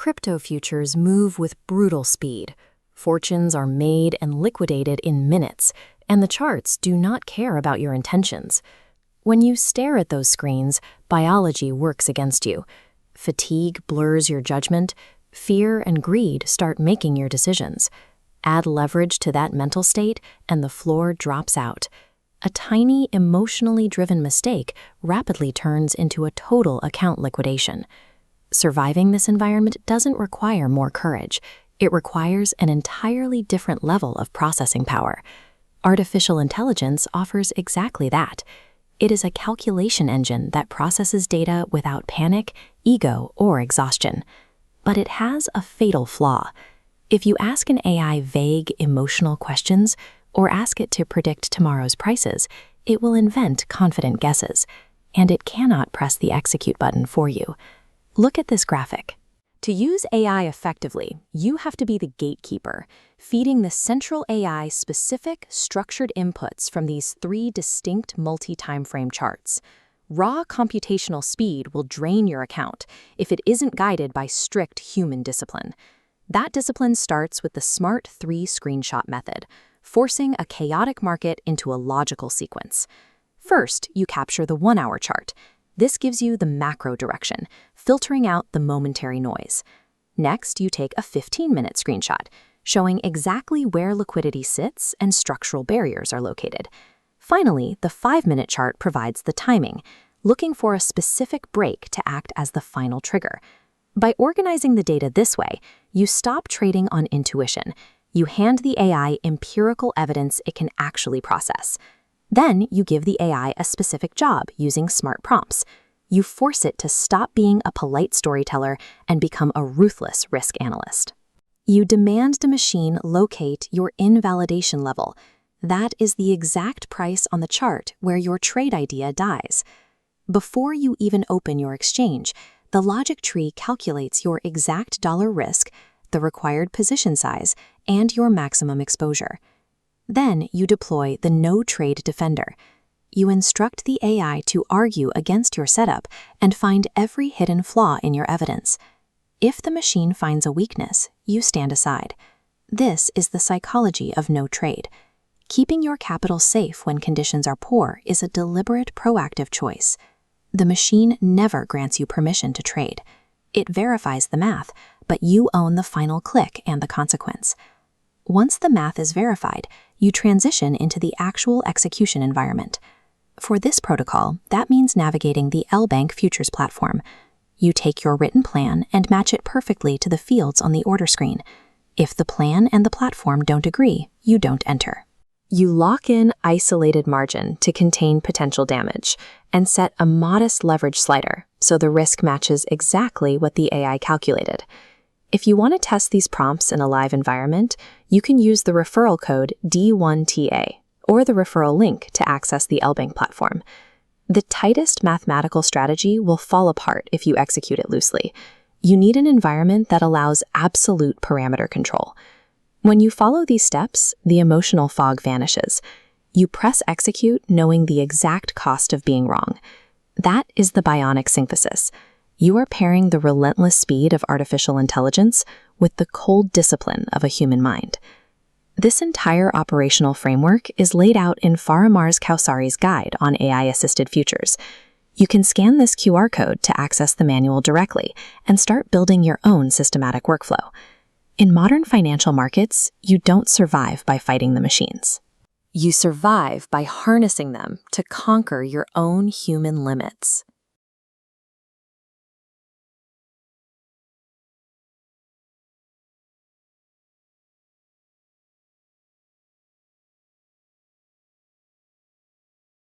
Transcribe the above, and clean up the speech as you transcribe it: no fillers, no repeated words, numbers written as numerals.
Crypto futures move with brutal speed. Fortunes are made and liquidated in minutes, and the charts do not care about your intentions. When you stare at those screens, biology works against you. Fatigue blurs your judgment. Fear and greed start making your decisions. Add leverage to that mental state, and the floor drops out. A tiny, emotionally driven mistake rapidly turns into a total account liquidation. Surviving this environment doesn't require more courage. It requires an entirely different level of processing power. Artificial intelligence offers exactly that. It is a calculation engine that processes data without panic, ego, or exhaustion. But it has a fatal flaw. If you ask an AI vague, emotional questions, or ask it to predict tomorrow's prices, it will invent confident guesses, and it cannot press the execute button for you. Look at this graphic. To use AI effectively, you have to be the gatekeeper, feeding the central AI specific, structured inputs from these three distinct multi-timeframe charts. Raw computational speed will drain your account if it isn't guided by strict human discipline. That discipline starts with the Smart 3 screenshot method, forcing a chaotic market into a logical sequence. First, you capture the 1-hour chart. This gives you the macro direction, filtering out the momentary noise. Next, you take a 15-minute screenshot, showing exactly where liquidity sits and structural barriers are located. Finally, the 5-minute chart provides the timing, looking for a specific break to act as the final trigger. By organizing the data this way, you stop trading on intuition. You hand the AI empirical evidence it can actually process. Then you give the AI a specific job using smart prompts. You force it to stop being a polite storyteller and become a ruthless risk analyst. You demand the machine locate your invalidation level. That is the exact price on the chart where your trade idea dies. Before you even open your exchange, the logic tree calculates your exact dollar risk, the required position size, and your maximum exposure. Then you deploy the no-trade defender. You instruct the AI to argue against your setup and find every hidden flaw in your evidence. If the machine finds a weakness, you stand aside. This is the psychology of no trade. Keeping your capital safe when conditions are poor is a deliberate, proactive choice. The machine never grants you permission to trade. It verifies the math, but you own the final click and the consequence. Once the math is verified, you transition into the actual execution environment. For this protocol, that means navigating the LBank futures platform. You take your written plan and match it perfectly to the fields on the order screen. If the plan and the platform don't agree, you don't enter. You lock in isolated margin to contain potential damage and set a modest leverage slider so the risk matches exactly what the AI calculated. If you want to test these prompts in a live environment, you can use the referral code D1TA or the referral link to access the LBank platform. The tightest mathematical strategy will fall apart if you execute it loosely. You need an environment that allows absolute parameter control. When you follow these steps, the emotional fog vanishes. You press execute knowing the exact cost of being wrong. That is the bionic synthesis. You are pairing the relentless speed of artificial intelligence with the cold discipline of a human mind. This entire operational framework is laid out in Faramarz Kowsari's guide on AI-assisted futures. You can scan this QR code to access the manual directly and start building your own systematic workflow. In modern financial markets, you don't survive by fighting the machines. You survive by harnessing them to conquer your own human limits.